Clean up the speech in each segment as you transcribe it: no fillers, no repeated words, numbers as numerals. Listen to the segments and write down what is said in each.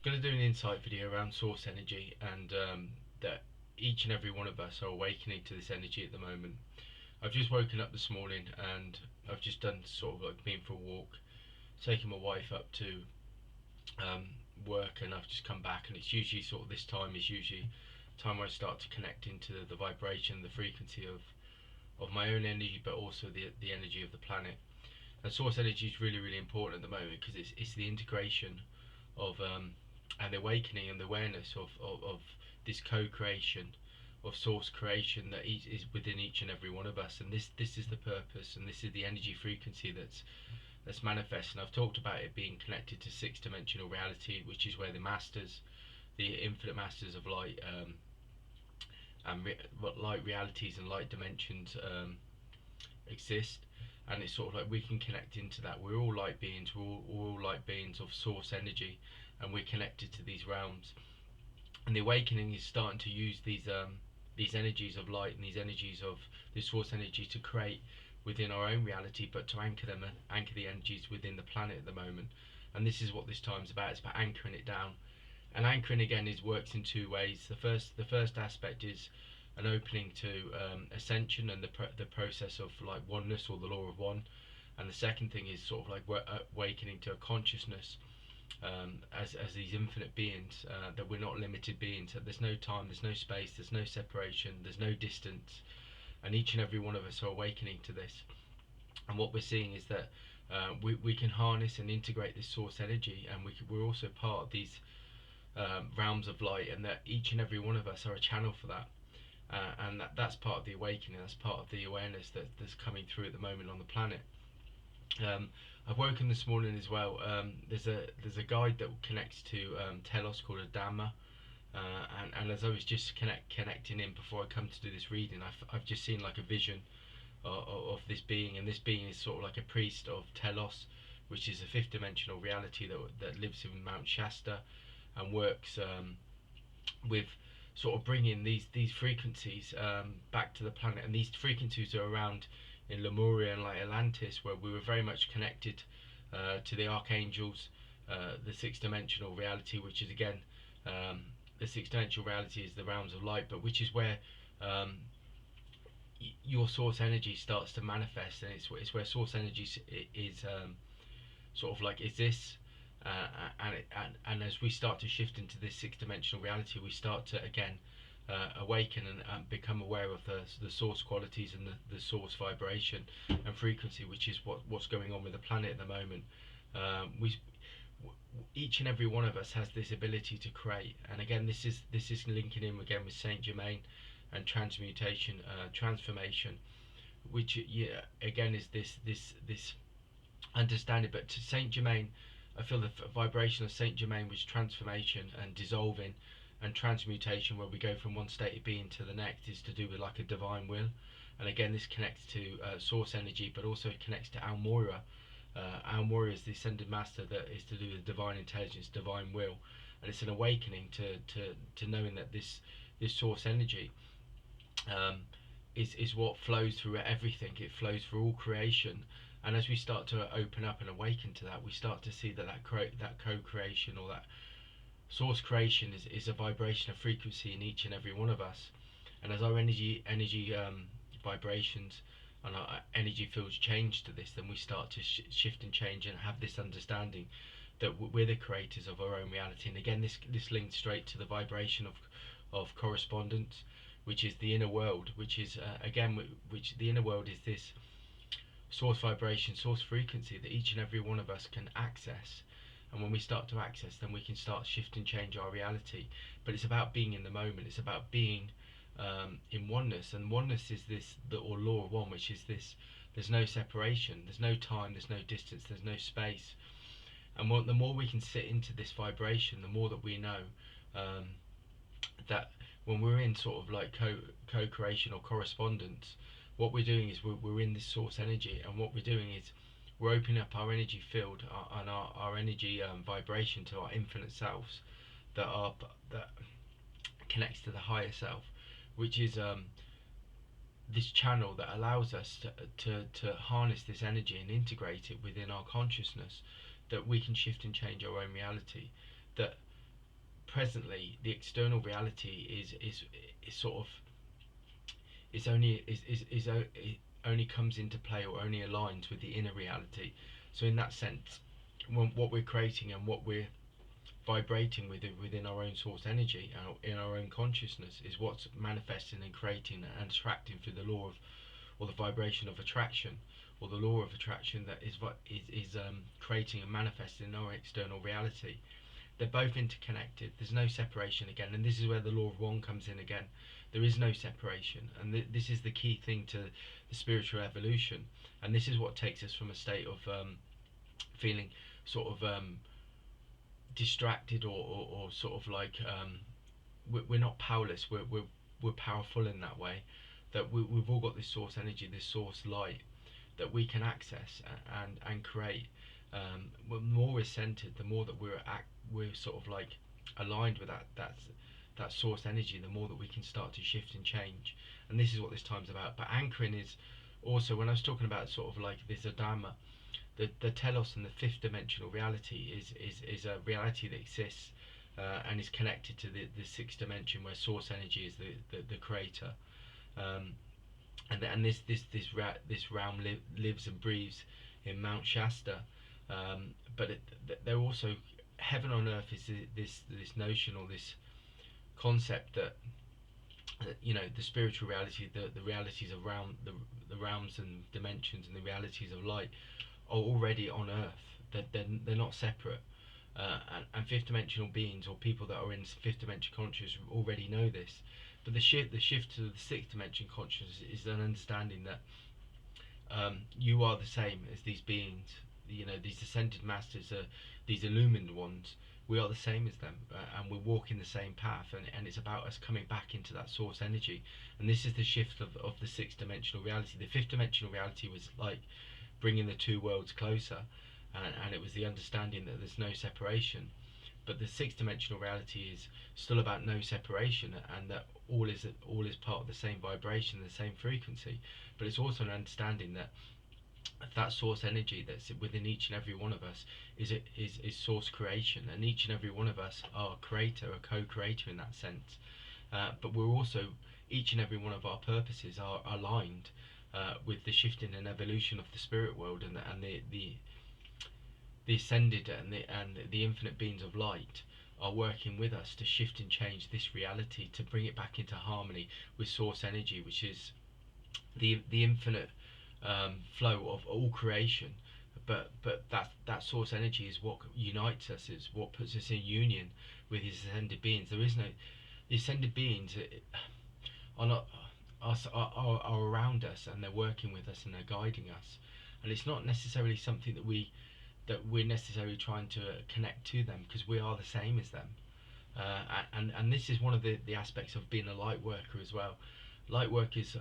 Going to do an insight video around source energy, and that each and every one of us are awakening to this energy at the moment. I've just woken up this morning and I've just done sort of like been for a walk, taken my wife up to work, and I've just come back, and it's usually sort of this time is usually time where I start to connect into the vibration, the frequency of my own energy, but also the energy of the planet. And source energy is really, really important at the moment because it's the integration of and the awakening and the awareness of this co-creation of source creation that is within each and every one of us. And this is the purpose, and this is the energy frequency that's manifest. And I've talked about it being connected to six-dimensional reality, which is where the masters, the infinite masters of light, and light realities and light dimensions exist. And it's sort of like we can connect into that. We're all light beings. We're all light beings of source energy, and we're connected to these realms. And the awakening is starting to use these energies of light and these energies of this source energy to create within our own reality, but to anchor them and anchor the energies within the planet at the moment. And this is what this time's about. It's about anchoring it down. And anchoring again works in two ways. The first aspect is an opening to ascension and the process of like oneness, or the law of one. And the second thing is sort of like awakening to a consciousness as these infinite beings, that we're not limited beings, that there's no time, there's no space, there's no separation, there's no distance, and each and every one of us are awakening to this. And what we're seeing is that we can harness and integrate this source energy, and we're also part of these realms of light, and that each and every one of us are a channel for that. And that's part of the awakening, that's part of the awareness that's coming through at the moment on the planet. I've woken this morning as well. There's a guide that connects to Telos called a Dhamma, and as I was just connecting in before I come to do this reading, I've just seen like a vision of this being, and this being is sort of like a priest of Telos, which is a fifth dimensional reality that lives in Mount Shasta, and works with sort of bringing these frequencies back to the planet. And these frequencies are around in Lemuria and like Atlantis, where we were very much connected to the archangels, the six-dimensional reality, which is again the six-dimensional reality is the realms of light, but which is where your source energy starts to manifest, and it's where source energy is sort of like is this. And as we start to shift into this six-dimensional reality, we start to again awaken and become aware of the source qualities and the source vibration and frequency, which is what's going on with the planet at the moment. Each and every one of us has this ability to create, and again this is linking in again with Saint Germain and transmutation, transformation, which again is this understanding. But to Saint Germain, I feel the vibration of Saint Germain was transformation and dissolving, and transmutation, where we go from one state of being to the next, is to do with like a divine will. And again, this connects to source energy, but also it connects to Al Moira. Al Moira is the ascended master that is to do with divine intelligence, divine will, and it's an awakening to knowing that this source energy is what flows through everything. It flows through all creation. And as we start to open up and awaken to that, we start to see that co-creation, or that source creation, is a vibration of frequency in each and every one of us. And as our energy vibrations and our energy fields change to this, then we start to shift and change and have this understanding that we're the creators of our own reality. And again, this links straight to the vibration of correspondence, which is the inner world, which is which the inner world is this source vibration, source frequency that each and every one of us can access. And when we start to access, then we can start shift and change our reality. But it's about being in the moment. It's about being in oneness. And oneness is or law of one, which is this: there's no separation, there's no time, there's no distance, there's no space. And the more we can sit into this vibration, the more that we know that when we're in sort of like co-creation or correspondence, what we're doing is we're in this source energy, and what we're doing is we're opening up our energy field and our energy vibration to our infinite selves that connects to the higher self, which is this channel that allows us to harness this energy and integrate it within our consciousness, that we can shift and change our own reality. That presently the external reality is sort of is only it only comes into play or only aligns with the inner reality. So in that sense, what we're creating and what we're vibrating within our own source energy, in our own consciousness, is what's manifesting and creating and attracting through the law of, or the vibration of attraction, or the law of attraction that is creating and manifesting in our external reality. They're both interconnected. There's no separation again, and this is where the law of one comes in again. There is no separation, and this is the key thing to the spiritual evolution. And this is what takes us from a state of feeling sort of distracted, or sort of like we're not powerless. We're powerful in that way. That we've all got this source energy, this source light that we can access and create. The more we're centered, the more that we're sort of like aligned with that source energy, the more that we can start to shift and change. And this is what this time's about. But anchoring is also, when I was talking about sort of like this Adama, the telos and the fifth dimensional reality is a reality that exists and is connected to the sixth dimension, where source energy is the creator. And this realm lives and breathes in Mount Shasta. But they're also, heaven on earth is this notion, or this concept that the spiritual reality, the realities around the realms and dimensions and the realities of light are already on earth. They're not separate. And fifth dimensional beings, or people that are in fifth dimension consciousness, already know this. But the shift to the sixth dimension consciousness is an understanding that you are the same as these beings. These ascended masters, these illumined ones. We are the same as them, and we're walking the same path. And it's about us coming back into that source energy. And this is the shift of the sixth dimensional reality. The fifth dimensional reality was like bringing the two worlds closer, and it was the understanding that there's no separation. But the sixth dimensional reality is still about no separation, and that all is part of the same vibration, the same frequency. But it's also an understanding that source energy that's within each and every one of us is source creation, and each and every one of us are a creator, a co-creator in that sense. But we're also, each and every one of our purposes are aligned with the shifting and evolution of the spirit world, and the ascended and the infinite beings of light are working with us to shift and change this reality, to bring it back into harmony with source energy, which is the infinite flow of all creation. But that source energy is what unites us, is what puts us in union with his ascended beings. The ascended beings are not are around us, and they're working with us, and they're guiding us. And it's not necessarily something that we're necessarily trying to connect to them, because we are the same as them. And this is one of the aspects of being a light worker as well. Light workers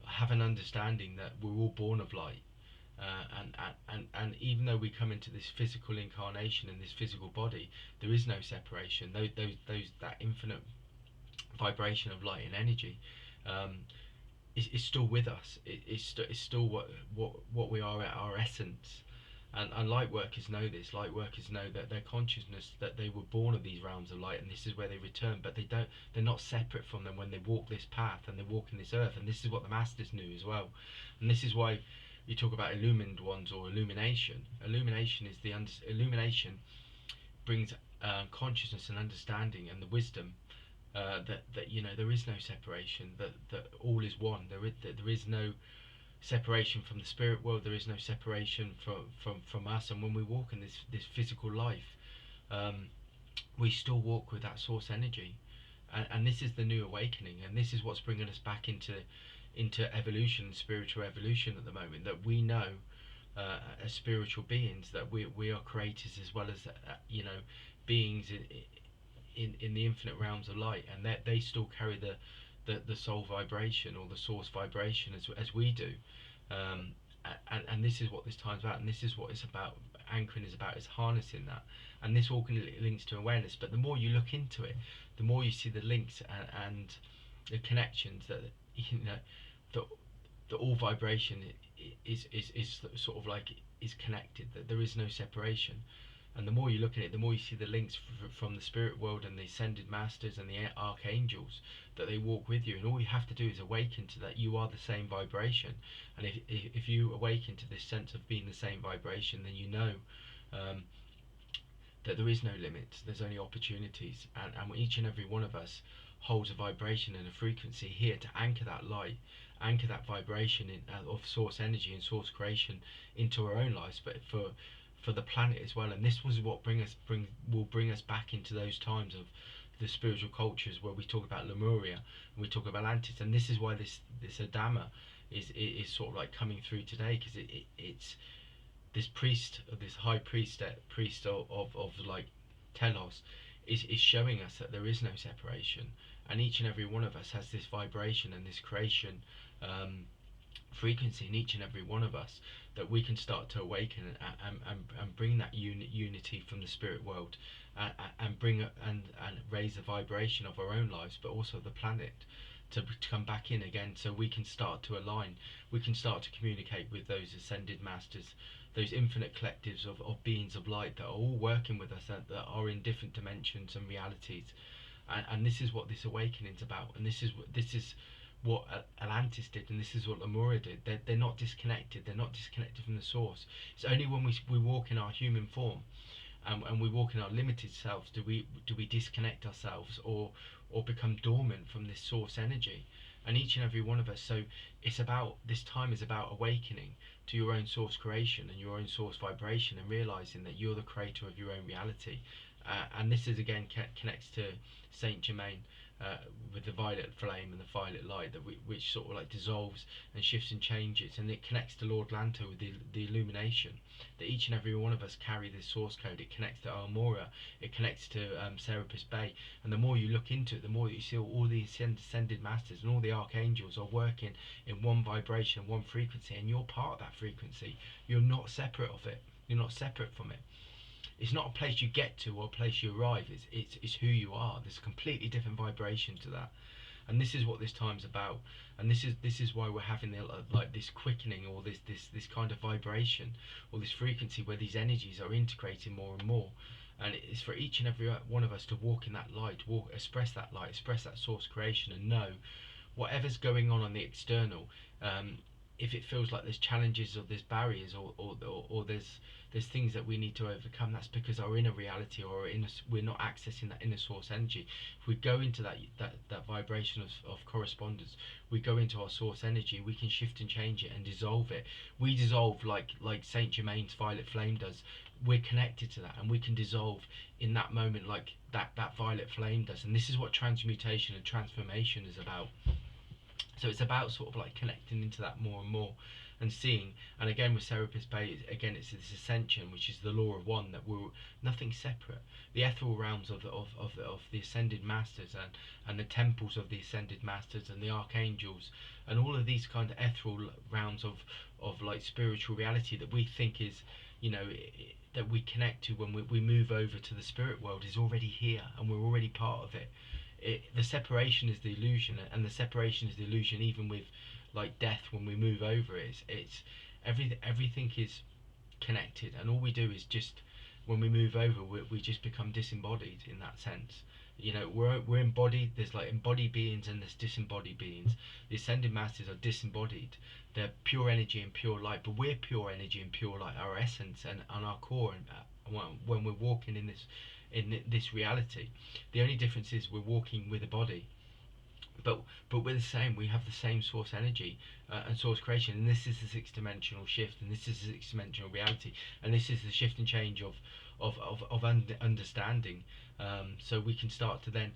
have an understanding that we're all born of light, and even though we come into this physical incarnation in this physical body, there is no separation. That infinite vibration of light and energy is still with us. It's still what we are at our essence. And light workers know this. Light workers know that their consciousness, that they were born of these realms of light, and this is where they return. But they're not separate from them when they walk this path and they walk in this earth. And this is what the masters knew as well. And this is why you talk about illumined ones, or illumination. Illumination brings consciousness and understanding and the wisdom that there is no separation. That all is one. There is no separation from the spirit world. There is no separation from us. And when we walk in this physical life, we still walk with that source energy. And this is the new awakening, and this is what's bringing us back into evolution, spiritual evolution at the moment. That we know as spiritual beings that we are creators, as well as beings in the infinite realms of light, and that they still carry the soul vibration, or the source vibration, as we do. And this is what this time's about, and this is what it's about. Anchoring is about, is harnessing that. And this all links to awareness. But the more you look into it, the more you see the links and the connections, that that all vibration is sort of like is connected. That there is no separation. And the more you look at it, the more you see the links from the spirit world and the ascended masters and the archangels, that they walk with you. And all you have to do is awaken to that you are the same vibration. And if you awaken to this sense of being the same vibration, then you know um, that there is no limits, there's only opportunities. And each and every one of us holds a vibration and a frequency here to anchor that light, anchor that vibration of source energy and source creation into our own lives, but for the planet as well. And this was what will bring us back into those times of the spiritual cultures where we talk about Lemuria and we talk about Atlantis. And this is why this Adama is sort of like coming through today, because it's this priest, this high priest of like Telos, is showing us that there is no separation, and each and every one of us has this vibration and this creation frequency in each and every one of us, that we can start to awaken and bring that unity from the spirit world, and bring and raise the vibration of our own lives, but also the planet, to come back in again, so we can start to align, we can start to communicate with those ascended masters, those infinite collectives of beings of light that are all working with us, that are in different dimensions and realities. And this is what this awakening is about, and this is what Atlantis did, and this is what Lemuria did. They're not disconnected. They're not disconnected from the source. It's only when we walk in our human form, and we walk in our limited selves, do we disconnect ourselves or become dormant from this source energy. And each and every one of us. So this time is about awakening to your own source creation and your own source vibration, and realizing that you're the creator of your own reality. And this is again connects to Saint Germain, with the violet flame and the violet light, which sort of like dissolves and shifts and changes, and it connects to Lord Lanto with the illumination, that each and every one of us carry this source code. It connects to Almora, it connects to Serapis Bay, and the more you look into it, the more you see all the ascended masters and all the archangels are working in one vibration, one frequency, and you're part of that frequency. You're not separate of it. You're not separate from it. It's not a place you get to or a place you arrive. It's who you are. There's a completely different vibration to that, and this is what this time's about. And this is why we're having like this quickening, or this kind of vibration, or this frequency where these energies are integrating more and more. And it's for each and every one of us to walk in that light, express that light, express that source creation, and know whatever's going on the external. If it feels like there's challenges or there's barriers or there's things that we need to overcome, that's because our inner reality, or we're not accessing that inner source energy. If we go into that vibration of correspondence, we go into our source energy, we can shift and change it and dissolve it. We dissolve like Saint Germain's violet flame does. We're connected to that, and we can dissolve in that moment like that violet flame does. And this is what transmutation and transformation is about. So it's about sort of like connecting into that more and more, and seeing. And again with Serapis Bay, again it's this ascension, which is the law of one, that we're nothing separate. The ethereal realms of the ascended masters, and the temples of the ascended masters, and the archangels, and all of these kind of ethereal realms of like spiritual reality that we think is, that we connect to when we move over to the spirit world, is already here, and we're already part of it. The separation is the illusion, and the separation is the illusion even with like death. When we move over, it's everything is connected, and all we do is just, when we move over, we just become disembodied in that sense. We're embodied. There's like embodied beings and there's disembodied beings. The ascended masters are disembodied. They're pure energy and pure light, but we're pure energy and pure light, our essence and our core. And when we're walking in this reality, the only difference is we're walking with a body, but we're the same. We have the same source energy and source creation, and this is the sixth dimensional shift, and this is the sixth dimensional reality, and this is the shift and change of understanding. So we can start to then,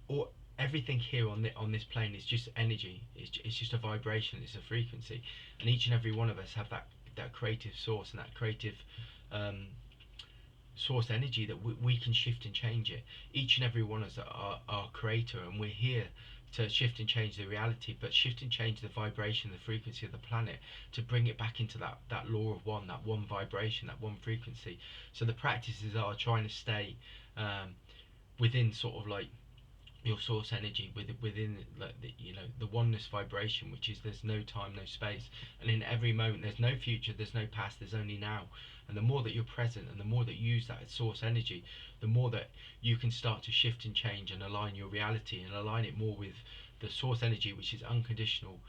or everything here on this plane is just energy. It's just a vibration. It's a frequency, and each and every one of us have that creative source and that creative source energy that we can shift and change it. Each and every one of us are our creator, and we're here to shift and change the reality, but shift and change the vibration, the frequency of the planet, to bring it back into that law of one, that one vibration, that one frequency. So the practices are trying to stay within sort of like your source energy within, like, the oneness vibration, which is there's no time, no space, and in every moment there's no future, there's no past, there's only now. And the more that you're present and the more that you use that source energy, the more that you can start to shift and change and align your reality and align it more with the source energy, which is unconditional,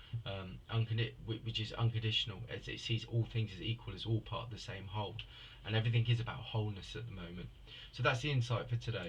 which is unconditional, as it sees all things as equal, as all part of the same whole, and everything is about wholeness at the moment. So that's the insight for today.